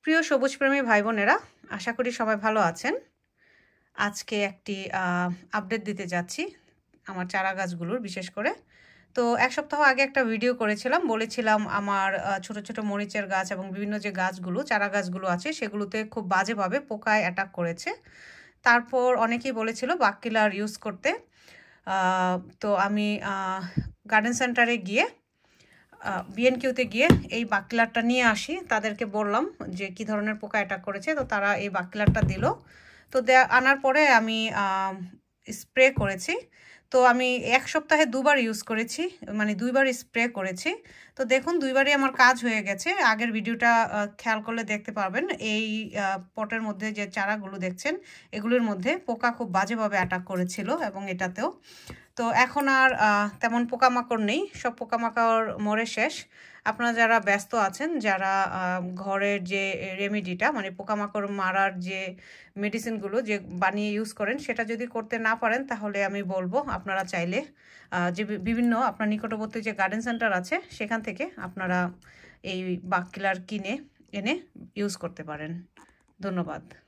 প্রিয় সবুজপ্রেমী ভাই বোনেরা, আশা করি সবাই ভালো আছেন। আজকে একটি আপডেট দিতে যাচ্ছি আমার চারা গাছগুলোর বিশেষ করে। তো এক সপ্তাহ আগে একটা ভিডিও করেছিলাম, বলেছিলাম আমার ছোট ছোট মরিচের গাছ এবং বিভিন্ন যে গাছগুলো চারা গাছগুলো আছে সেগুলোতে খুব বাজেভাবে পোকায় অ্যাটাক করেছে। তারপর অনেকেই বলেছিল বাগ কিলার ইউজ করতে। তো আমি গার্ডেন সেন্টারে গিয়ে বিএনকিউতে গিয়ে এই বাগ কিলারটা নিয়ে আসি। তাদেরকে বললাম যে কী ধরনের পোকা অ্যাটাক করেছে, তো তারা এই বাগ কিলারটা দিল। তো আনার পরে আমি স্প্রে করেছি। তো আমি এক সপ্তাহে দুবার ইউজ করেছি, মানে দুইবার স্প্রে করেছি। তো দেখুন দুইবারই আমার কাজ হয়ে গেছে। আগের ভিডিওটা খেয়াল করলে দেখতে পারবেন এই পটের মধ্যে যে চারাগুলো দেখছেন এগুলোর মধ্যে পোকা খুব বাজেভাবে অ্যাটাক করেছিল এবং এটাতেও। তো এখন আর তেমন পোকামাকড় নেই, সব পোকামাকড় মরে শেষ। আপনারা যারা ব্যস্ত আছেন, যারা ঘরের যে রেমেডিটা মানে পোকামাকড় মারার যে মেডিসিনগুলো যে বানিয়ে ইউজ করেন সেটা যদি করতে না পারেন, তাহলে আমি বলবো আপনারা চাইলে যে বিভিন্ন আপনার নিকটবর্তী যে গার্ডেন সেন্টার আছে সেখান থেকে আপনারা এই বাগ কিলার কিনে এনে ইউজ করতে পারেন। ধন্যবাদ।